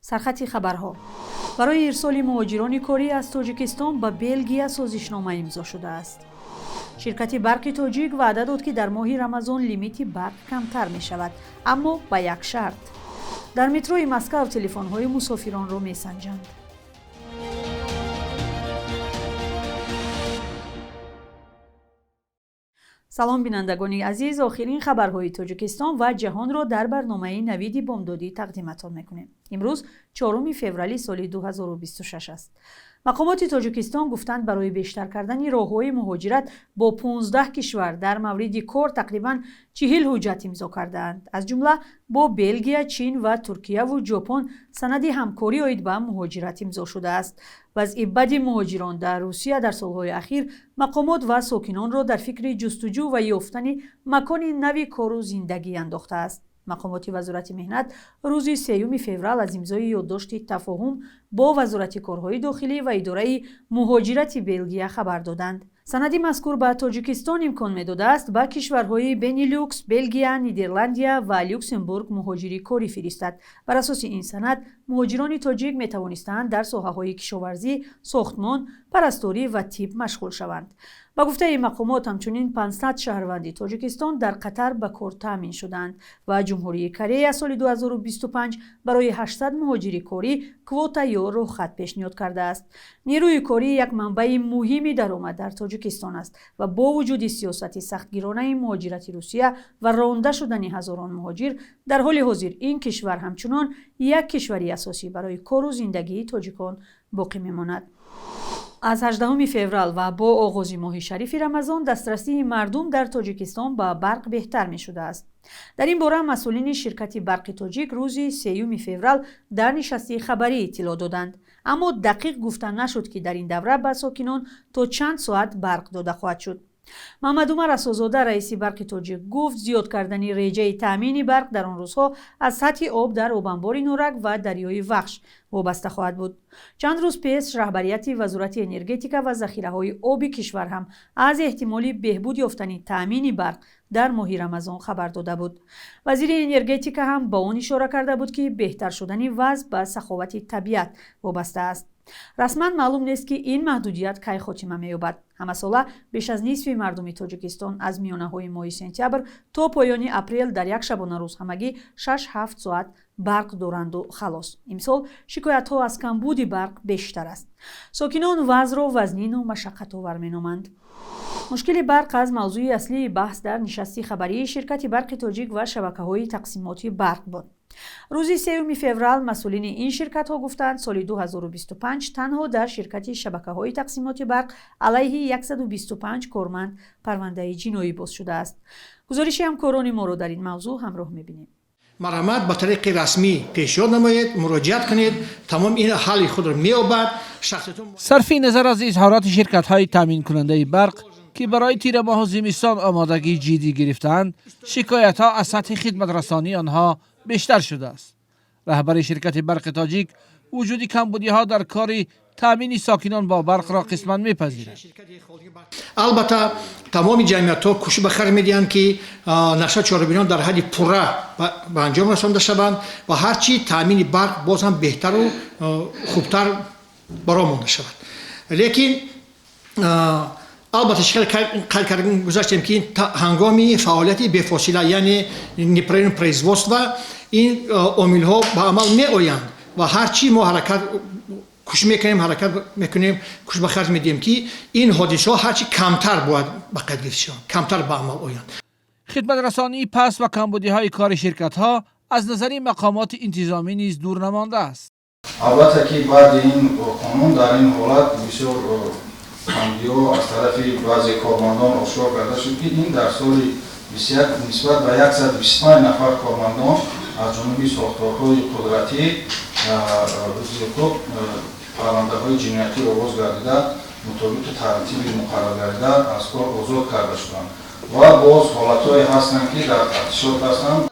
سرخط خبرها. برای ارسال مهاجران کاری از تاجیکستان به بلژیم سازشنامه امضا شده است. شرکت برق تاجیک وعده داد که در ماه رمضان لیمیت برق کمتر می شود، اما با یک شرط. در متروی مسکو تلفن‌های مسافران را می‌سنجند. سلام بینندگان عزیز، آخرین خبرهای تاجیکستان و جهان را در برنامه نوید بامدادی تقدیمتان میکنیم. امروز 4 فوریه سال 2026 است. مقامات تاجیکستان گفتند برای بیشتر کردن راه‌های مهاجرت با 15 کشور در مورد کار تقریباً 40 حجت امضا کردند. از جمله با بلژیم، چین و ترکیه و ژاپن سند همکاری عاید به مهاجرت امضا شده است. وضع بد مهاجران در روسیه در سالهای اخیر مقامات و ساکنان را در فکر جستجو و یافتن مکان نوی کار و زندگی انداخته است. مقامات وزارت مهنت روز 3 فوریه از امضای یادداشت تفاهم با وزارت کارهای داخلی و اداره مهاجرت بلژیم خبر دادند. سند مذکور به تاجیکستان امکان می‌داده است به کشورهای بنیلوکس، بلژیم، نیدرلندیا و لوکزامبورگ مهاجری کاری فرستد. بر اساس این سند مهاجران تاجیک می‌توانستند در ساحه‌های کشاورزی، ساختمان، پرستاری و طب مشغول شوند. با گفته مقامات همچنین 500 شهروند تاجیکستان در قطر به کار تامین شدند و جمهوری کره از سال 2025 برای 800 مهاجری کاری کوتا یا رخصت پیشنهاد کرده است. نیروی کاری یک منبع مهمی درآمد در تاجیکستان است و با وجود سیاست سختگیرانه مهاجرت روسیه و رانده شدن هزاران مهاجر، در حال حاضر این کشور همچنان یک کشوری اساسی برای کار و زندگی تاجیکان باقی میماند. از 18 فوریه و با آغاز ماه شریف رمضان دسترسی مردم در تاجیکستان به برق بهتر می شده است. در این باره مسئولین شرکت برق تاجیک روز 3 فوریه در نشست خبری اطلاع دادند، اما دقیق گفته نشد که در این دوره به ساکنان تا چند ساعت برق داده خواهد شد. محمد عمر رسازاده رئیس برق تاجیک گفت زیاد کردن رژه تامین برق در آن روزها از سطح آب در آبانبار نورک و دریای وخش وابسته خواهد بود. چند روز پیش رهبریت وزارت انرژتیک و ذخیره‌های آبی کشور هم از احتمال بهبود یافتن تامین برق در ماه رمضان خبر داده بود. وزیر انرژتیک هم با آن اشاره کرده بود که بهتر شدن وضع به سخاوت طبیعت وابسته است. رسما معلوم نیست که این محدودیت کی خاتمه می‌یابد. همساله بیش از نصف مردم تاجیکستان از میانه‌های ماه سپتامبر تا پایان اپریل در یک شبانه روز همگی 6-7 ساعت برق دارند و خلاص. امسال شکایت‌ها از کمبود برق بیشتر است. ساکنان وضع را وزنین و مشقت‌آور می‌نامند. مشکل برق از موضوع اصلی بحث در نشست خبری شرکت برق تاجیک و شبکه‌های تقسیمات برق بود. روز 3 فوریه مسئولین این شرکت‌ها گفتند سال 2025 تنها در شرکت شبکه‌های تقسیمات برق علیه 125 کارمند پرونده جنایی باز شده است. گزارش همکاران ما را در این موضوع همراه می‌بینیم. مرامت به طریق رسمی پیشنهاد نمایید، مراجعت کنید، تمام این حال خود را می‌یابد. صرف نظر از اظهارات شرکت‌های تامین کننده برق که برای تیر ماه زمستان آمادگی جدی گرفتند، شکایت‌ها از سطح خدمت رسانی آنها بیشتر شده است. رهبر شرکت برق تاجیک وجود کمبودی‌ها در کار تامین ساکنان با برق را قسماً می‌پذیرد. البته تمام جمعیت‌ها کوشش به خرج می‌دهند که نقشه چهاربینان در حد پوره به انجام رسانده شوند و هرچی تامین برق باز هم بهتر و خوبتر برآورده شود. لیکن البته شکل کردن گذاشتیم که هنگامی فعالیت بفاصله یعنی نیپرین پریزوست و این عامل‌ها به عمل می‌آیند و هرچی ما حرکت کوشش میکنیم کوشش به خرج میدیم که این حادثه هرچی کمتر باید به قید گرفته شوند، کمتر به عمل آیند. خدمت رسانی پس و کمبودی‌های کار شرکت‌ها از نظر مقامات انتظامی نیز دور نمانده است. البته که بعد این قانون در این حالت بسیار کمبودی‌ها از طرف بعضی کارمندان آشکار کرده شد که این در سال 21 نسبت به 125 نفر کارمندان از جانب ساختارهای قدرتی پرونده‌های جنایتی آغاز گردیده مطابق ترتیب مقرر گردیده از کار آزاد کرده شدند و باز حالت‌هایی هستند که در تفتیشات هستند.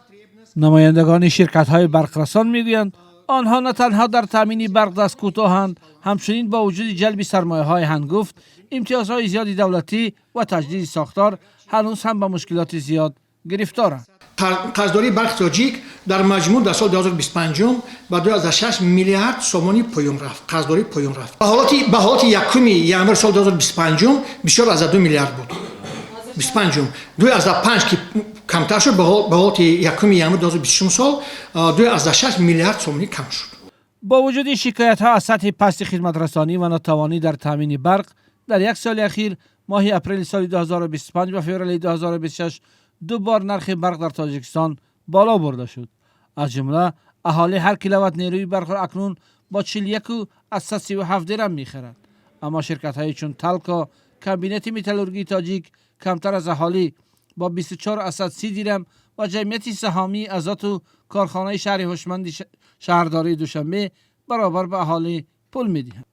نمایندگان شرکت‌های برقرسان می‌گویند آنها نه تنها در تامین برق دست کوتاهند، همچنین با وجود جلب سرمایه‌های هنگفت، امتیازهای زیادی دولتی و تجدید ساختار هنوز هم با مشکلات زیاد گرفتارند. قرضداری برق تاجیک در مجموع در سال 2025 به 2.6 میلیارد سومانی پایین رفت. قرضداری پایین رفت. به حالت یکم ینوار سال 2025 بیشتر از 2 میلیارد بود. 25 2.5 که کمتر شد. به حالت یکم ینوار 2026 سال 2.6 میلیارد سومانی کم شد. با وجود شکایت ها از سطح پست خدمت رسانی و ناتوانی در تامین برق، در یک سال اخیر ماه اپریل سال 2025 و فوریه 2026 دو بار نرخ برق در تاجیکستان بالا برده شد. از جمله اهالی هر کیلووات نیروی برق را اکنون با 41 و از 37 درم میخرند. اما شرکت های چون تلکا، کابینت متالورژی تاجیک کمتر از اهالی با 24 از 30 درم و جمعیت سهامی ازات و کارخانه شهر هوشمند شهرداری دوشنبه برابر به اهالی پول میدهند.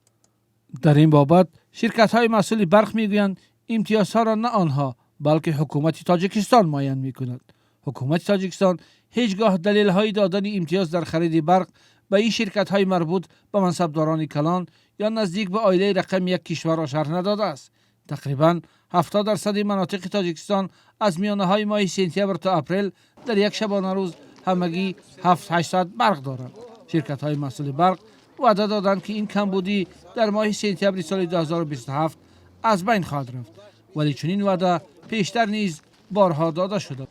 در این بابت شرکت های مسئول برق میگویند امتیازها را نه آنها بلکه حکومت تاجیکستان معین میکند. حکومت تاجیکستان هیچگاه دلیل های دادن امتیاز در خرید برق به این شرکت های مربوط به منصبداران کلان یا نزدیک به عائله رقم یک کشور را شرح نداده است. تقریبا 70% مناطق تاجیکستان از میانه های ماه سپتامبر تا اپریل در یک شبانه روز همگی 7-8 ساعت برق دارند. شرکت های مسئول برق وعده دادند که این کمبودی در ماه سپتامبر سال 2027 از بین خواهد رفت، ولی چنین وعده پیشتر نیز بارها داده شده.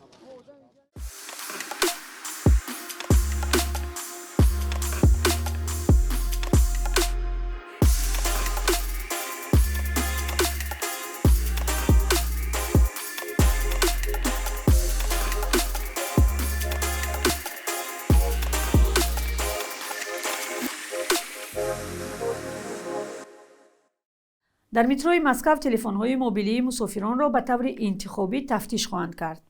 در متروی مسکو تلفن‌های موبیلی مسافران را به طور انتخابی تفتیش خواهند کرد.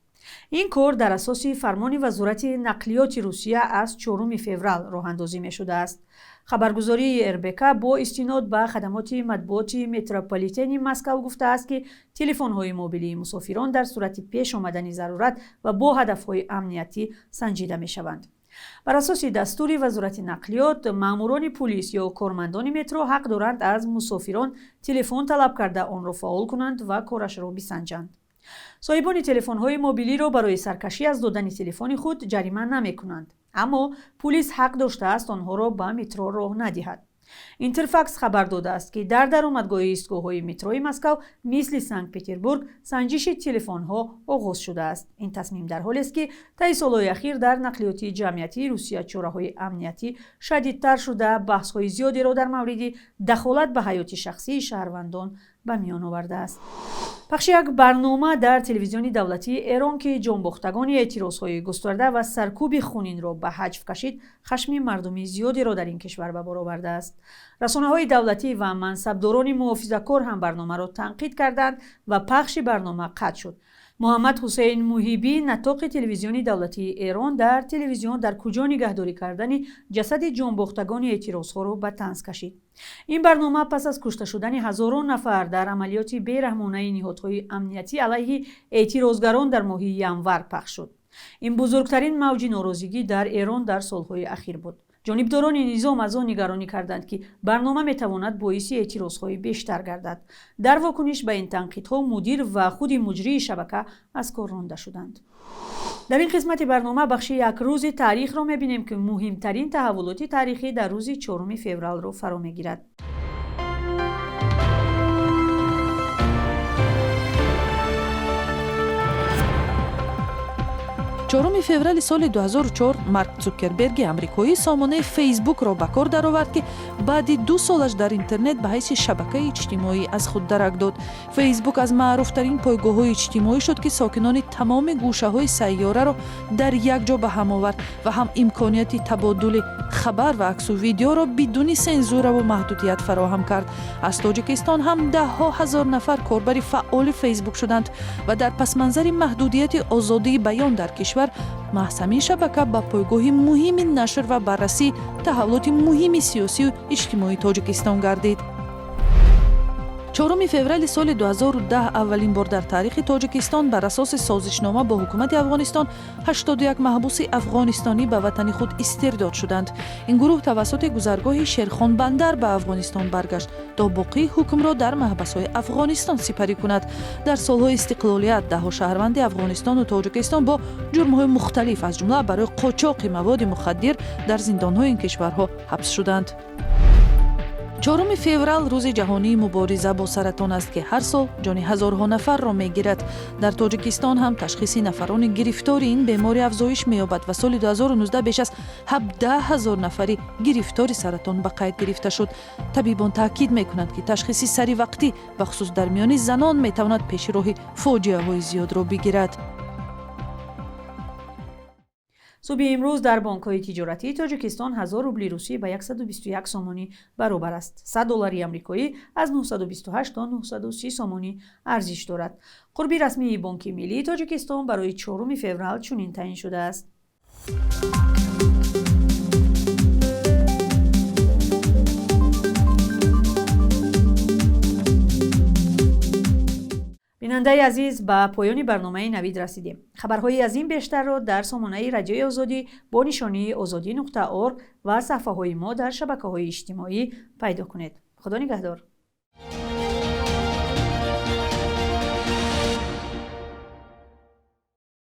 این کار در اساس فرمان وزارت نقلیات روسیه از 4 فوریه راه اندازی می شده است. خبرگزاری اربکا با استناد به خدمات مطبوعات متروپولیتن مسکو گفته است که تلفن‌های موبیلی مسافران در صورت پیش آمدن ضرورت و با هدف‌های امنیتی سنجیده می شوند. بر اساس دستور وزارت نقلیات، ماموران پلیس یا کارمندان مترو حق دارند از مسافران تلفن طلب کرده آن را فعال کنند و کارش را بسنجند. صاحبان تلفن‌های موبیلی را برای سرکشی از دادن تلفن خود جریمه نمی‌کنند، اما پلیس حق داشته است آنها را به مترو راه ندهد. اینترفاکس خبر داده است که در درآمدگاه ایستگاه‌های متروی مسکو مثل سنت پترزبورگ سنجش تلفن‌ها آغاز شده است. این تصمیم در حالی است که طی سال‌های اخیر در نقلیات جمعیتی روسیه چاره‌های امنیتی شدیدتر شده، بحث‌های زیادی را در مورد دخالت به حیات شخصی شهروندان به میان آورده است. پخش یک برنامه در تلویزیون دولتی ایران که جانباختگان اعتراض‌های گسترده و سرکوب خونین را به حجو کشید، خشم مردمی زیادی را در این کشور به بار آورده است. رسانه‌های دولتی و منصبداران محافظه‌کار هم برنامه را تنقید کردند و پخش برنامه قطع شد. محمد حسین موهیبی، نطاق تلویزیون دولتی ایران، در تلویزیون در کجا نگهداری کردن جسد جانباختگان اعتراض‌ها را به طنز کشید. این برنامه پس از کشته شدن هزاران نفر در عملیات بیرحمانه نهادهای امنیتی علیه اعتراضگران در ماه ینور پخش شد. این بزرگترین موج ناراضگی در ایران در سالهای اخیر بود. جانبداران نظام از آن نگرانی کردند که برنامه میتواند باعث اعتراضهای بیشتر گردد. در واکنش به این تنقیدها مدیر و خود مجری شبکه از کار رانده شدند. در این قسمت برنامه بخش یک روز تاریخ را میبینیم که مهمترین تحولات تاریخی در روز 4 فوریه را فرا میگیرد. 4 فوریه سال 2004 марк Цукерберги амрикоӣ сомонаи Фейсбукро ба кор даровард ки баъди 2 солаш дар интернет ба ҳайси шабакаи иҷтимоӣ аз худ дарак дод. Фейсбук аз маъруфтарин пойгоҳҳои иҷтимоӣ шуд ки сокинони тамоми гӯшаҳои сайёраро дар якҷо ба ҳам овард ва ҳам имконияти табодули хабар ва аксу видеоро бидуни сензураву маҳдудият фароҳам кард. аз тоҷикистон ҳам даҳҳо ҳазор нафар корбари фаъоли Фейсбук шуданд ва дар пасманзари маҳдудияти озодии баён дар кишвар маҳсамин шабака ба пойгоҳи муҳими нашр ва баррасии таҳаввулоти муҳими сиёсию иҷтимоии Тоҷикистон гардид. 4 феврали соли 2010 аввалин бор дар таърихи тоҷикистон бар асоси созишнома бо ҳукумати афғонистон 81 маҳбуси афғонистонӣ ба ватани худ истирдод шуданд. Ин гурӯҳ тавассути гузаргоҳи Шерхон Бандар ба Афғонистон баргашт то боқии ҳукмро дар маҳбасҳои Афғонистон сипарӣ кунад. Дар солҳои истиқлолият даҳо шаҳрванди Афғонистону Тоҷикистон бо ҷурмҳои мухталиф аз ҷумла барои қочоқи маводи мухаддир дар зиндонҳои ин кишварҳо ҳабс шуданд. 4 феврал рӯзи ҷаҳонии мубориза бо саратон аст ки ҳар сол ҷони ҳазорҳо нафарро мегирад. Дар Тоҷикистон ҳам ташхиси нафарони гирифтори ин беморӣ афзоиш меёбад ва соли 2019 беш аз 17,000 нафари гирифтори саратон ба қайд гирифта шуд. Табибон таъкид мекунанд ки ташхиси саривақтӣ бахусус дар миёни занон метавонад пеши роҳи фоҷиаҳои зиёдро бигирад. субҳи имрӯз дар бонкҳои тиҷоратии Тоҷикистон 1000 рубли русӣ ба 121 сомонӣ баробар аст. 100 доллари амрикоӣ аз 928 то 930 сомонӣ арзиш дорад. қурби расмии Бонки Миллии Тоҷикистон барои 4 феврал чунин таъин шудааст. бинандаи азиз, ба поёни барномаи навид расидем. хабарҳои аз ин бештарро дар сомонаи радиои озодӣ бо нишонии озодӣ.орг ва саҳифаҳои мо дар шабакаҳои иҷтимоӣ пайдо кунед. худо нигаҳдор.